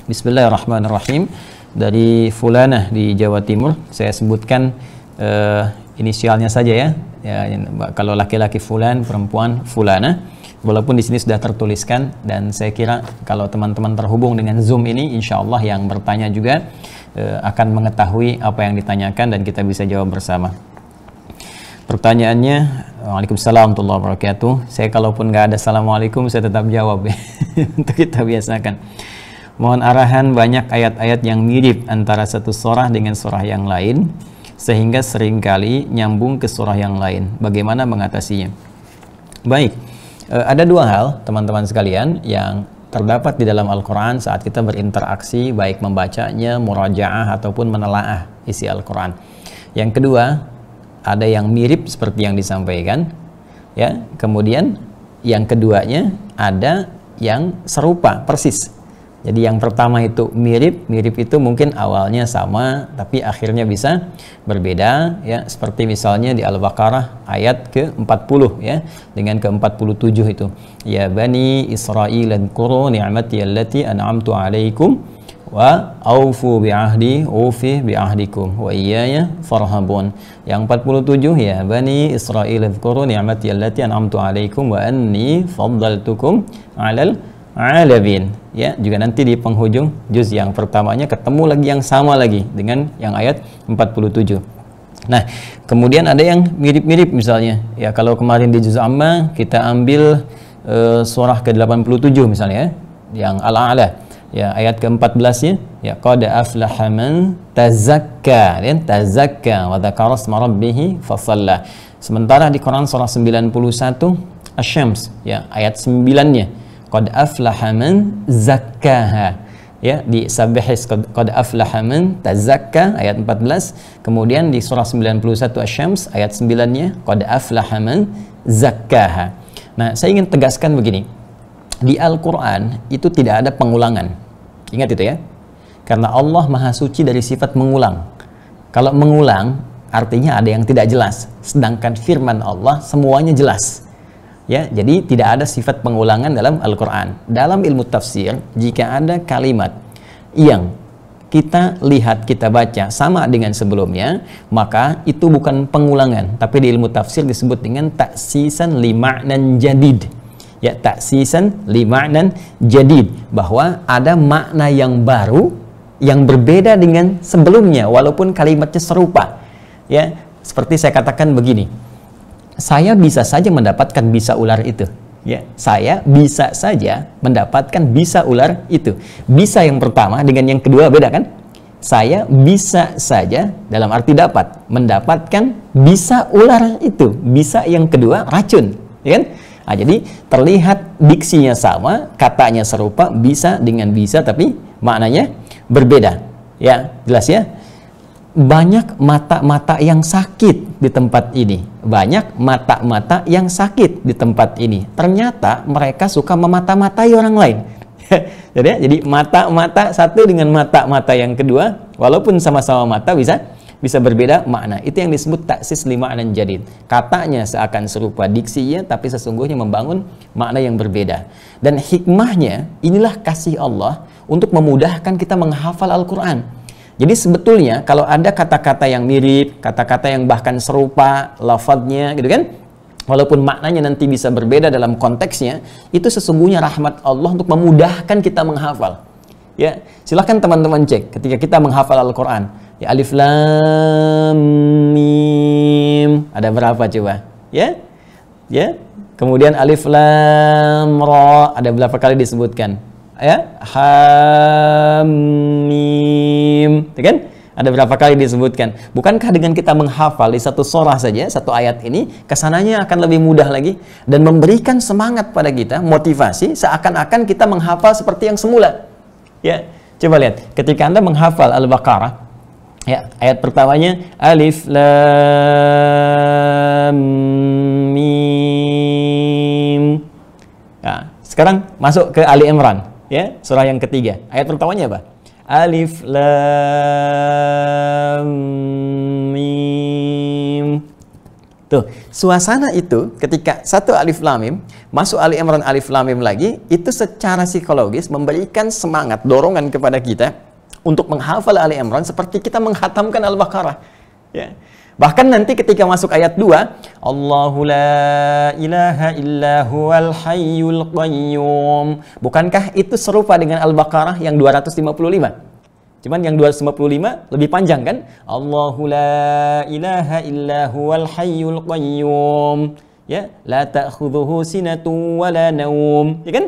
Bismillahirrahmanirrahim. Dari Fulanah di Jawa Timur, saya sebutkan inisialnya saja ya. Kalau laki-laki Fulan, perempuan Fulanah. Walaupun di sini sudah tertuliskan, dan saya kira kalau teman-teman terhubung dengan Zoom ini, insya Allah yang bertanya juga akan mengetahui apa yang ditanyakan dan kita bisa jawab bersama. Pertanyaannya, Waalaikumsalam warahmatullahi wabarakatuh. Saya kalaupun nggak ada Assalamualaikum, saya tetap jawab ya. Untuk kita biasakan. Mohon arahan, banyak ayat-ayat yang mirip antara satu surah dengan surah yang lain, sehingga seringkali nyambung ke surah yang lain. Bagaimana mengatasinya? Baik, ada dua hal teman-teman sekalian yang terdapat di dalam Al-Quran saat kita berinteraksi, baik membacanya, murajaah, ataupun menelaah isi Al-Quran. Yang kedua, ada yang mirip seperti yang disampaikan, ya. Kemudian yang keduanya ada yang serupa persis. Jadi yang pertama itu mirip itu mungkin awalnya sama tapi akhirnya bisa berbeda ya, seperti misalnya di Al-Baqarah ayat ke-40 ya dengan ke-47 itu, ya Bani Israil adhkuru ni'mati allati an'amtu 'alaikum wa aufu bi'ahdi ufi bi'ahdikum wa iyaya farhabun. Yang 47, ya Bani Israil adhkuru ni'mati allati an'amtu 'alaikum wa anni faddaltukum 'alal alamin. Ya, juga nanti di penghujung juz yang pertamanya ketemu lagi yang sama lagi dengan yang ayat 47. Nah, kemudian ada yang mirip-mirip misalnya. Ya, kalau kemarin di juz amma kita ambil surah ke-87 misalnya ya, yang Al-A'la. Ya, ayat ke-14-nya, ya qad aflaha man tazakka, dan tazakka wa dzakara isma rabbih fasalla. Sementara di Quran surah 91 Asy-Syams, ya ayat 9-nya qad aflaha man zakkaha, ya di Sabbihis qad aflaha man tazakka ayat 14. Kemudian di surah 91 Asy-Syams ayat 9-nya qad aflaha man zakkaha. Nah, saya ingin tegaskan begini, di Al-Quran itu tidak ada pengulangan, ingat itu ya, karena Allah maha suci dari sifat mengulang. Kalau mengulang artinya ada yang tidak jelas, sedangkan firman Allah semuanya jelas. Ya, jadi tidak ada sifat pengulangan dalam Al-Quran. Dalam ilmu tafsir, jika ada kalimat yang kita lihat, kita baca sama dengan sebelumnya, maka itu bukan pengulangan, tapi di ilmu tafsir disebut dengan taksisan li ma'nan jadid. Ya, taksisan li ma'nan jadid, bahwa ada makna yang baru yang berbeda dengan sebelumnya walaupun kalimatnya serupa. Ya, seperti saya katakan begini, saya bisa saja mendapatkan bisa ular itu, ya saya bisa saja mendapatkan bisa ular itu. Bisa yang pertama dengan yang kedua beda kan? Saya bisa saja dalam arti dapat mendapatkan bisa ular itu, bisa yang kedua racun, ya kan? Nah, jadi terlihat diksinya sama, katanya serupa, bisa dengan bisa tapi maknanya berbeda. Ya, jelas ya? Banyak mata-mata yang sakit di tempat ini. Banyak mata-mata yang sakit di tempat ini. Ternyata mereka suka memata-matai orang lain. Jadi mata-mata satu dengan mata-mata yang kedua, walaupun sama-sama mata bisa berbeda makna. Itu yang disebut taksis li ma'nan jadid. Katanya seakan serupa diksinya, tapi sesungguhnya membangun makna yang berbeda. Dan hikmahnya, inilah kasih Allah untuk memudahkan kita menghafal Al-Quran. Jadi sebetulnya kalau ada kata-kata yang mirip, kata-kata yang bahkan serupa lafadznya gitu kan, walaupun maknanya nanti bisa berbeda dalam konteksnya, itu sesungguhnya rahmat Allah untuk memudahkan kita menghafal. Ya, silahkan teman-teman cek ketika kita menghafal Al-Quran. Ya, alif lam mim ada berapa coba? Ya, ya. Kemudian alif lam ra ada berapa kali disebutkan? Ya, hamim, kan? Ada berapa kali disebutkan? Bukankah dengan kita menghafal di satu surah saja, satu ayat ini, kesananya akan lebih mudah lagi dan memberikan semangat pada kita, motivasi, seakan-akan kita menghafal seperti yang semula. Ya, coba lihat, ketika Anda menghafal Al-Baqarah, ya, ayat pertamanya alif lam mim. Nah, sekarang masuk ke Ali Imran. Ya, surah yang ketiga. Ayat pertamanya apa? Alif lam mim. Tuh, suasana itu ketika satu alif lam mim masuk Ali Imran alif lam mim lagi, itu secara psikologis memberikan semangat, dorongan kepada kita untuk menghafal Ali Imran seperti kita menghatamkan Al-Baqarah. Ya. Bahkan nanti ketika masuk ayat 2, Allahu la ilaha illa huwal hayyul qayyum. Bukankah itu serupa dengan Al-Baqarah yang 255? Cuman yang 255 lebih panjang kan? Allahu la ilaha illa huwal hayyul qayyum. Ya, la ta'khudhuhu sinatun wa la naum. Ya kan?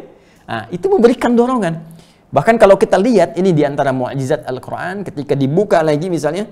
Nah, itu memberikan dorongan. Bahkan kalau kita lihat ini di antara mukjizat Al-Qur'an ketika dibuka lagi misalnya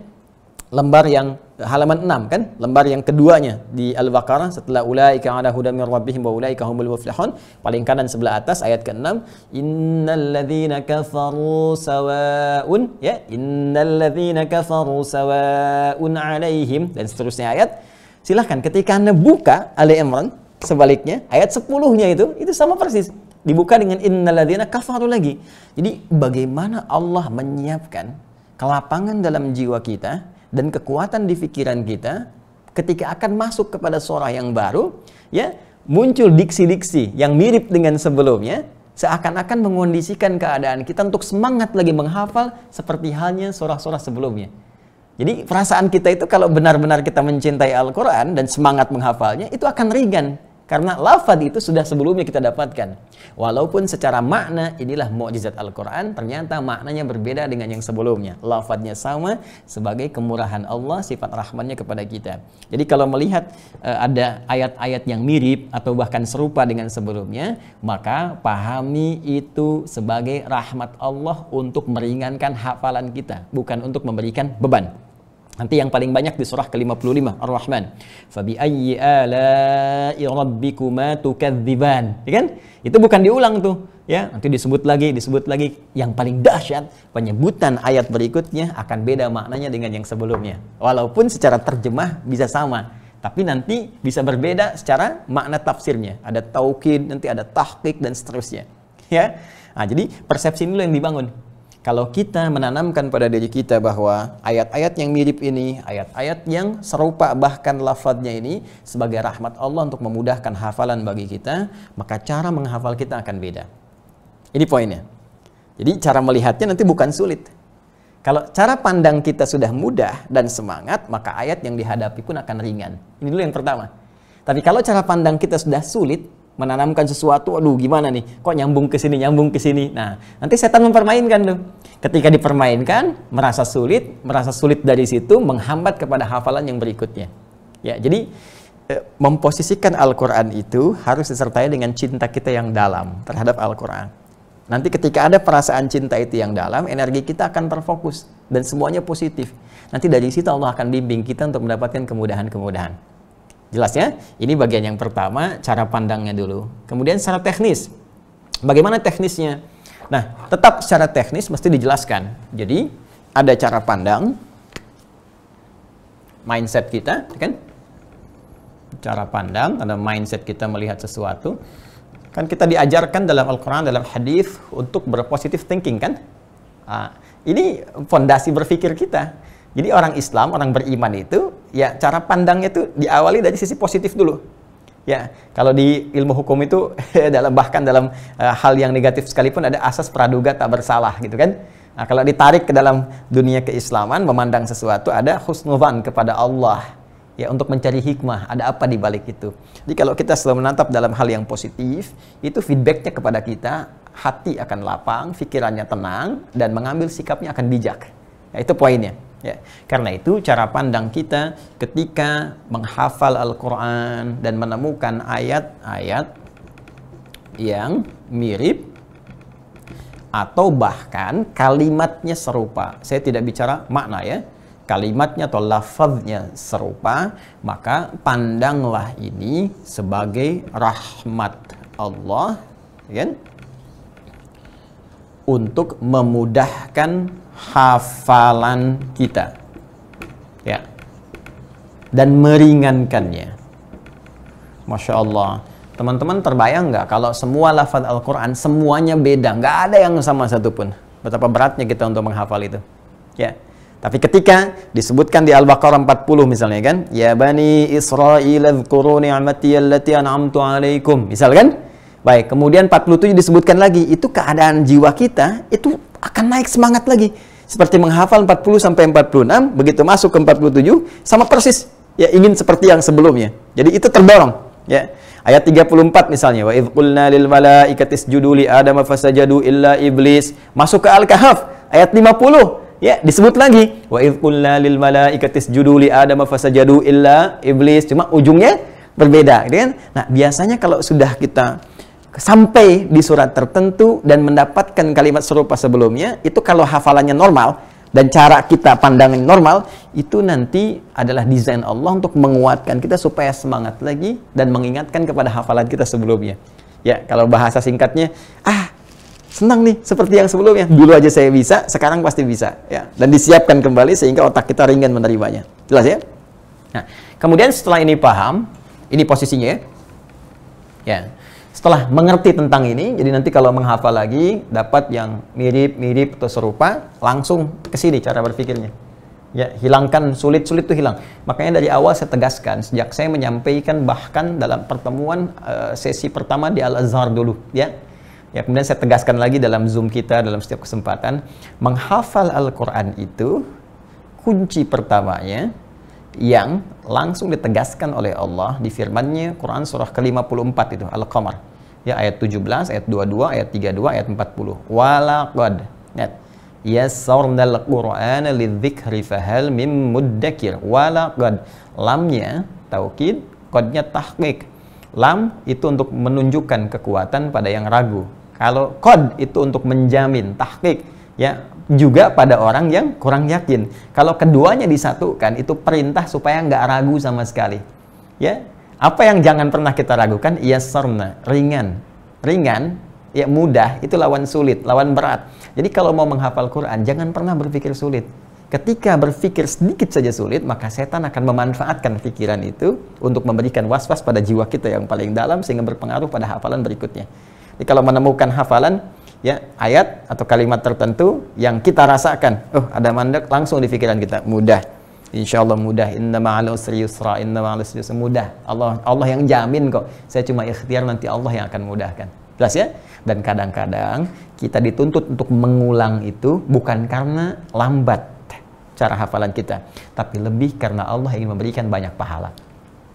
lembar yang halaman 6 kan, lembar yang keduanya di Al-Baqarah setelah ulaika ala hudan mir rabbihim wa ulaika humul muflihun, paling kanan sebelah atas ayat ke-6, innalladzina kafaru sawaun, ya, innalladzina kafaru sawaun alaihim, dan seterusnya ayat. Silahkan ketika Anda buka Ali Imran sebaliknya ayat 10-nya itu sama persis dibuka dengan innalladzina kafaru lagi. Jadi bagaimana Allah menyiapkan kelapangan dalam jiwa kita dan kekuatan di pikiran kita ketika akan masuk kepada surah yang baru, ya, muncul diksi-diksi yang mirip dengan sebelumnya, seakan-akan mengondisikan keadaan kita untuk semangat lagi menghafal seperti halnya surah-surah sebelumnya. Jadi perasaan kita itu kalau benar-benar kita mencintai Al-Quran dan semangat menghafalnya, itu akan ringan. Karena lafaz itu sudah sebelumnya kita dapatkan. Walaupun secara makna inilah mukjizat Al-Quran, ternyata maknanya berbeda dengan yang sebelumnya. Lafaznya sama sebagai kemurahan Allah, sifat rahmannya kepada kita. Jadi kalau melihat ada ayat-ayat yang mirip atau bahkan serupa dengan sebelumnya, maka pahami itu sebagai rahmat Allah untuk meringankan hafalan kita, bukan untuk memberikan beban. Nanti yang paling banyak di surah ke-55 Ar-Rahman. Fabi ayyi ala'i rabbikuma tukadziban. Ya kan? Itu bukan diulang tuh, ya. Nanti disebut lagi. Yang paling dahsyat, penyebutan ayat berikutnya akan beda maknanya dengan yang sebelumnya. Walaupun secara terjemah bisa sama, tapi nanti bisa berbeda secara makna tafsirnya. Ada taukid, nanti ada tahqiq dan seterusnya. Ya. Nah, jadi persepsi ini yang dibangun. Kalau kita menanamkan pada diri kita bahwa ayat-ayat yang mirip ini, ayat-ayat yang serupa bahkan lafadznya ini sebagai rahmat Allah untuk memudahkan hafalan bagi kita, maka cara menghafal kita akan beda. Ini poinnya. Jadi cara melihatnya nanti bukan sulit. Kalau cara pandang kita sudah mudah dan semangat, maka ayat yang dihadapi pun akan ringan. Ini dulu yang pertama. Tapi kalau cara pandang kita sudah sulit, menanamkan sesuatu, aduh gimana nih, kok nyambung ke sini. Nah, nanti setan mempermainkan tuh. Ketika dipermainkan, merasa sulit dari situ menghambat kepada hafalan yang berikutnya. Ya, jadi memposisikan Al-Quran itu harus disertai dengan cinta kita yang dalam terhadap Al-Quran. Nanti ketika ada perasaan cinta itu yang dalam, energi kita akan terfokus dan semuanya positif. Nanti dari situ Allah akan bimbing kita untuk mendapatkan kemudahan-kemudahan. Jelas ya? Ini bagian yang pertama, cara pandangnya dulu. Kemudian secara teknis. Bagaimana teknisnya? Nah, tetap secara teknis mesti dijelaskan. Jadi, ada cara pandang, mindset kita, kan? Cara pandang, ada mindset kita melihat sesuatu. Kan kita diajarkan dalam Al-Quran, dalam hadis untuk berpositif thinking, kan? Nah, ini fondasi berpikir kita. Jadi orang Islam, orang beriman itu, ya cara pandangnya itu diawali dari sisi positif dulu. Ya, kalau di ilmu hukum itu bahkan dalam hal yang negatif sekalipun ada asas praduga tak bersalah gitu kan. Nah, kalau ditarik ke dalam dunia keislaman, memandang sesuatu ada husnudzan kepada Allah. Ya, untuk mencari hikmah, ada apa di balik itu. Jadi kalau kita selalu menatap dalam hal yang positif, itu feedbacknya kepada kita, hati akan lapang, pikirannya tenang, dan mengambil sikapnya akan bijak. Ya, itu poinnya. Ya, karena itu cara pandang kita ketika menghafal Al-Quran dan menemukan ayat-ayat yang mirip atau bahkan kalimatnya serupa. Saya tidak bicara makna ya, kalimatnya atau lafaznya serupa, maka pandanglah ini sebagai rahmat Allah, kan? Untuk memudahkan hafalan kita, ya, dan meringankannya. Masya Allah, teman-teman terbayang nggak kalau semua lafaz Al-Quran semuanya beda, nggak ada yang sama satupun. Betapa beratnya kita untuk menghafal itu, ya. Tapi ketika disebutkan di Al-Baqarah 40 misalnya kan, ya bani Israil dzkuru ni'mati allati an'amtu 'alaikum. Misal kan? Baik, kemudian 47 disebutkan lagi, itu keadaan jiwa kita itu akan naik semangat lagi. Seperti menghafal 40 sampai 46, begitu masuk ke 47 sama persis ya ingin seperti yang sebelumnya. Jadi itu terdorong, ya. Ayat 34 misalnya, wa idz qulna lil malaikati isjudu li adama fasajadu illa iblis. Masuk ke Al-Kahf ayat 50. Ya, disebut lagi wa idz qulna lil malaikati isjudu li adama fasajadu illa iblis, cuma ujungnya berbeda, gitu kan? Nah, biasanya kalau sudah kita sampai di surat tertentu dan mendapatkan kalimat serupa sebelumnya, itu kalau hafalannya normal dan cara kita pandangan normal, itu nanti adalah desain Allah untuk menguatkan kita supaya semangat lagi dan mengingatkan kepada hafalan kita sebelumnya. Ya, kalau bahasa singkatnya, senang nih seperti yang sebelumnya. Dulu aja saya bisa, sekarang pasti bisa, ya. Dan disiapkan kembali sehingga otak kita ringan menerimanya. Jelas ya? Nah, kemudian setelah ini paham, ini posisinya ya. Ya. Setelah mengerti tentang ini, jadi nanti kalau menghafal lagi dapat yang mirip-mirip atau serupa, langsung ke sini cara berpikirnya. Ya, hilangkan sulit-sulit itu hilang. Makanya dari awal saya tegaskan sejak saya menyampaikan bahkan dalam pertemuan sesi pertama di Al-Azhar dulu, ya. Ya, kemudian saya tegaskan lagi dalam Zoom kita dalam setiap kesempatan, menghafal Al-Quran itu kunci pertamanya yang langsung ditegaskan oleh Allah di firman-Nya Quran surah ke-54 itu Al-Qamar. Ya, ayat 17, ayat 22, ayat 32, ayat 40. Walaqad yassarnal Qur'ana lidzikri fahal mim muddakir. Walaqad, lamnya taukid, qadnya tahqiq. Lam itu untuk menunjukkan kekuatan pada yang ragu. Kalau qad itu untuk menjamin, tahqiq, ya, juga pada orang yang kurang yakin. Kalau keduanya disatukan, itu perintah supaya nggak ragu sama sekali. Ya, apa yang jangan pernah kita ragukan? Yassarna, ringan. Ringan, ya mudah, itu lawan sulit, lawan berat. Jadi kalau mau menghafal Quran, jangan pernah berpikir sulit. Ketika berpikir sedikit saja sulit, maka setan akan memanfaatkan pikiran itu untuk memberikan was-was pada jiwa kita yang paling dalam sehingga berpengaruh pada hafalan berikutnya. Jadi kalau menemukan hafalan, ya, ayat atau kalimat tertentu yang kita rasakan, ada mandek, langsung di pikiran kita, mudah. Insya Allah mudah. Inna ma'al usri yusra, inna ma'al usri yusra, mudah. Allah yang jamin kok. Saya cuma ikhtiar, nanti Allah yang akan mudahkan. Jelas ya? Dan kadang-kadang kita dituntut untuk mengulang itu bukan karena lambat cara hafalan kita, tapi lebih karena Allah ingin memberikan banyak pahala.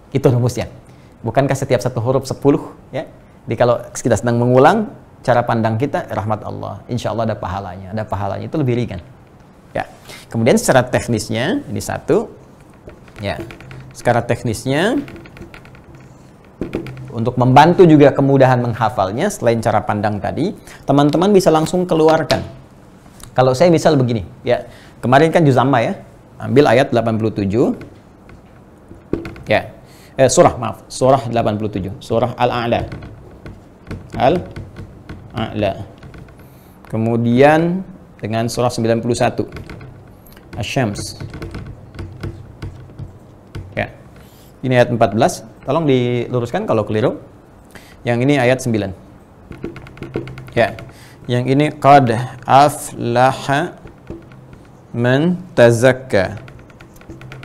Itu rumusnya. Bukankah setiap satu huruf 10, ya? Jadi kalau kita sedang mengulang, cara pandang kita rahmat Allah, insya Allah ada pahalanya, itu lebih ringan. Ya. Kemudian secara teknisnya ini satu, ya. Secara teknisnya untuk membantu juga kemudahan menghafalnya selain cara pandang tadi, teman-teman bisa langsung keluarkan. Kalau saya misal begini, ya. Kemarin kan juz amma ya, ambil ayat 87, ya. Surah 87, surah Al-A'la. Kemudian dengan surah 91 Asy-Syams. Ya. Ini ayat 14. Tolong diluruskan kalau keliru. Yang ini ayat 9. Ya. Yang ini qad aflaha man tazakka.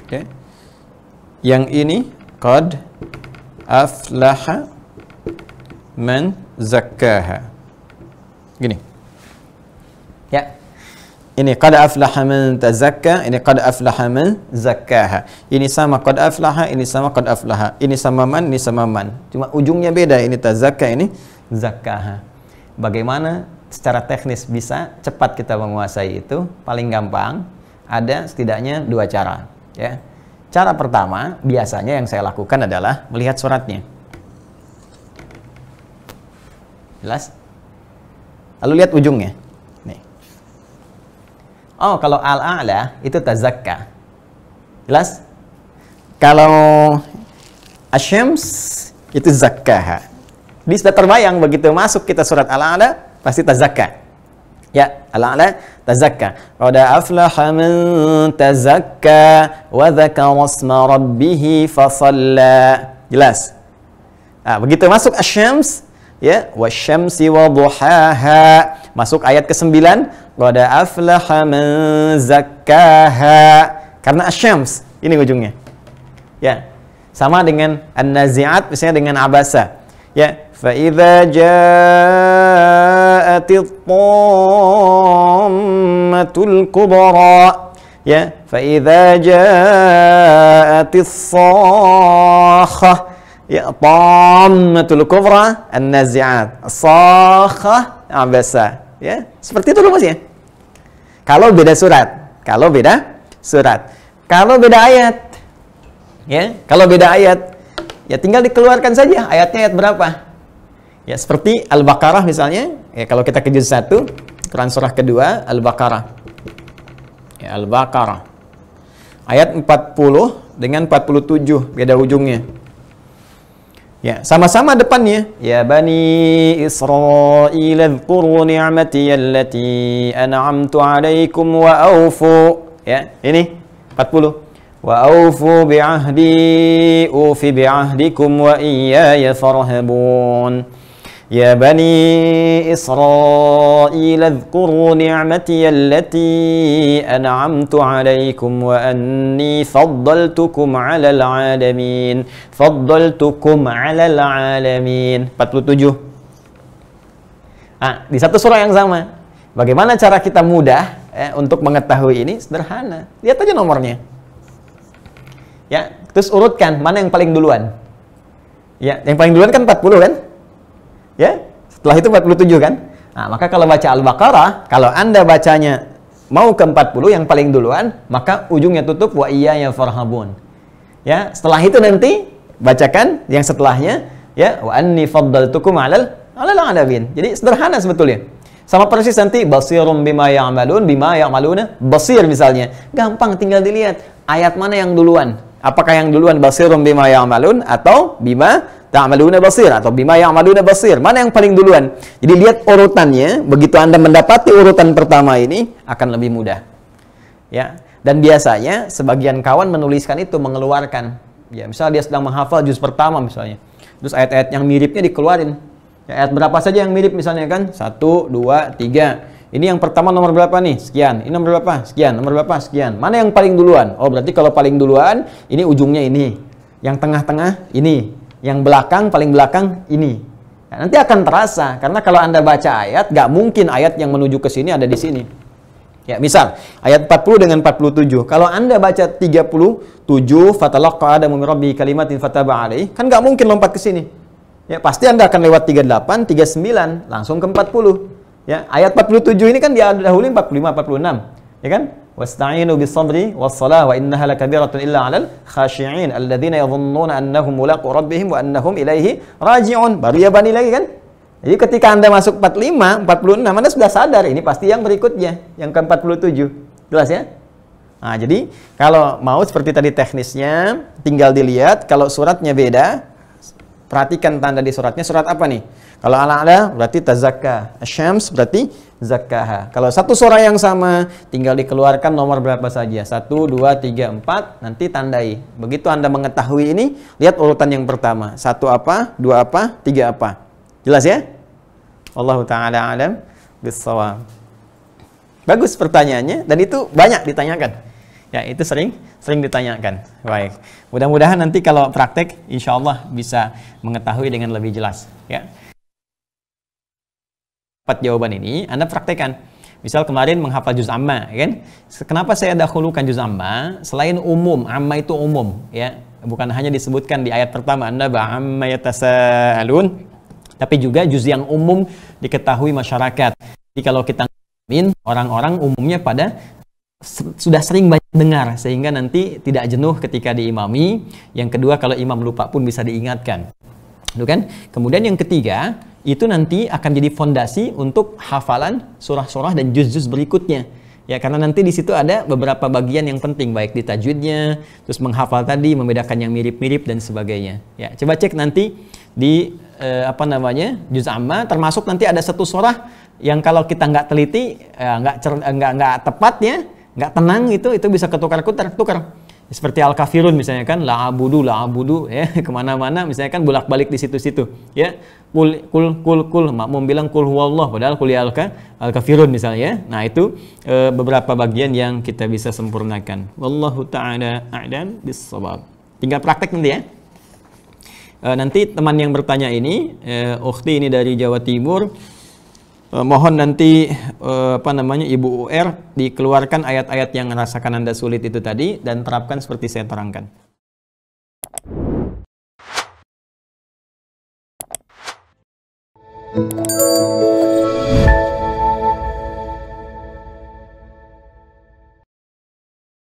Oke. Yang ini qad aflaha man zakkaha. Gini. Ya. Ini qad aflaha man tazakka, ini qad aflaha man zakkaha. Ini sama qad aflaha, ini sama qad aflaha. Ini sama man, ini sama man. Cuma ujungnya beda, ini tazakka, ini zakkaha. Bagaimana secara teknis bisa cepat kita menguasai itu? Paling gampang ada setidaknya dua cara, ya. Cara pertama biasanya yang saya lakukan adalah melihat suratnya. Jelas? Lalu lihat ujungnya. Nih. Oh, kalau Al-A'la itu tazakka. Jelas? Kalau Asy-Syams itu zakkaha. Jadi sudah terbayang begitu masuk kita surat Al-A'la pasti tazakka. Ya, Al-A'la tazakka. Qad aflaha man tazakka wa dzakara isma rabbih fa shalla. Jelas? Nah, begitu masuk Asy-Syams, ya, wasyamsi wa duhaha, masuk ayat ke-9, Qad aflaha man zakkaha. Karena asyams ini ujungnya. Ya. Sama dengan an-nazi'at misalnya dengan abasa. Ya, fa idza ja'atit tammatul kubra. Ya, fa idza ja'atis sakhah. Ya, tammatul kubra an-nazi'at. Sakhah abasa. Ya, seperti itu rumusnya. Kalau beda surat, kalau beda surat. Kalau beda ayat, ya, kalau beda ayat, ya tinggal dikeluarkan saja ayatnya ayat berapa. Ya, seperti Al-Baqarah misalnya, ya kalau kita ke juz 1, Quran surah kedua, Al-Baqarah. Ya, Al-Baqarah. Ayat 40 dengan 47, beda ujungnya. Ya, sama-sama depannya. Ya Bani Israil dzkuru ni'mati allati an'amtu 'alaikum wa aufu. Ya, ini 40. Wa aufu bi'ahdi ufi bi'ahdikum wa iyaya farhabun. Ya Bani Israil dzkuru ni'mati allati an'amtu 'alaikum wa anni faddaltukum 'alal 'alamin. Faddaltukum 'alal 'alamin. 47. Di satu surah yang sama. Bagaimana cara kita mudah untuk mengetahui ini? Sederhana. Lihat aja nomornya. Ya, terus urutkan mana yang paling duluan. Ya, yang paling duluan kan 40 kan? Ya, setelah itu 47 kan? Nah, maka kalau baca Al-Baqarah, kalau Anda bacanya mau ke 40 yang paling duluan, maka ujungnya tutup wa iyaya farhabun. Ya, setelah itu nanti bacakan yang setelahnya ya wa anni faddaltukum 'alal 'alamin. Jadi sederhana sebetulnya. Sama persis nanti basirum bima ya'maluna basir misalnya. Gampang tinggal dilihat ayat mana yang duluan. Apakah yang duluan basirum bima ya'malun atau bima ta'maluna basir atau bima ya'maluna basir? Mana yang paling duluan? Jadi lihat urutannya, begitu Anda mendapati urutan pertama ini akan lebih mudah. Ya. Dan biasanya sebagian kawan menuliskan itu mengeluarkan. Ya, misalnya dia sedang menghafal juz pertama misalnya. Terus ayat-ayat yang miripnya dikeluarin. Ya, ayat berapa saja yang mirip misalnya kan? 1, 2, 3. Ini yang pertama nomor berapa nih? Sekian. Ini nomor berapa? Sekian. Nomor berapa? Sekian. Mana yang paling duluan? Oh, berarti kalau paling duluan ini ujungnya ini. Yang tengah-tengah ini. Yang belakang, paling belakang ini. Nah, nanti akan terasa. Karena kalau Anda baca ayat, nggak mungkin ayat yang menuju ke sini ada di sini. Ya, misal, ayat 40 dengan 47. Kalau Anda baca 37, fatalaqqa Adamu min rabbihi kalimatin fataba alaihi, kan nggak mungkin lompat ke sini. Ya, pasti Anda akan lewat 38, 39, langsung ke 40. Ya, ayat 47 ini kan didahului 45, 46. Ya kan? Wasta'inu bis-sabri was-salah wa innaha lakabiratun illa 'alal khashi'in alladzina yadhunnuna annahum mulaqu rabbihim wa annahum ilaihi raji'un. Baru ya Bani lagi kan? Jadi ketika Anda masuk 45, 46, Anda sudah sadar ini pasti yang berikutnya, yang ke-47. Jelas ya? Nah, jadi kalau mau seperti tadi teknisnya, tinggal dilihat kalau suratnya beda, perhatikan tanda di suratnya, surat apa nih? Kalau Al-A'la berarti tazakka, Asy-Syams berarti zakkaha. Kalau satu surah yang sama, tinggal dikeluarkan nomor berapa saja. 1, 2, 3, 4, nanti tandai. Begitu Anda mengetahui ini, lihat urutan yang pertama. 1 apa, 2 apa, 3 apa. Jelas ya? Wallahu ta'ala alam bis-shawab. Bagus pertanyaannya, dan itu banyak ditanyakan. Ya, itu sering ditanyakan. Baik. Mudah-mudahan nanti kalau praktek, insya Allah bisa mengetahui dengan lebih jelas. Ya. 4 jawaban ini Anda praktekkan. Misal kemarin menghafal juz amma, kan? Kenapa saya dahulukan juz amma? Selain umum, amma itu umum, ya. Bukan hanya disebutkan di ayat pertama, Anda ba'amma yatasaalun, tapi juga juz yang umum diketahui masyarakat. Jadi kalau kita ngalamin, orang-orang umumnya pada sudah sering banyak dengar, sehingga nanti tidak jenuh ketika diimami. Yang kedua, kalau imam lupa pun bisa diingatkan. Kan? Kemudian yang ketiga, itu nanti akan jadi fondasi untuk hafalan surah-surah dan juz-juz berikutnya. Ya, karena nanti di situ ada beberapa bagian yang penting, baik di tajwidnya, terus menghafal tadi, membedakan yang mirip-mirip dan sebagainya. Ya, coba cek nanti di juz amma, termasuk nanti ada satu surah yang kalau kita nggak teliti, nggak tepat ya, nggak tenang itu bisa ketukar-tukar. Seperti al-kafirun misalnya kan, la'abudu ya, kemana-mana misalnya kan bolak-balik di situ-situ ya. Kul makmum bilang kul huwallah padahal kul ya al-kafirun misalnya. Nah, itu beberapa bagian yang kita bisa sempurnakan. Wallahu ta'ala a'lam bis-shawab. Tinggal praktek nanti ya. Nanti teman yang bertanya ini, ukhti ini dari Jawa Timur, mohon nanti Ibu UR dikeluarkan ayat-ayat yang rasakan Anda sulit itu tadi dan terapkan seperti saya terangkan.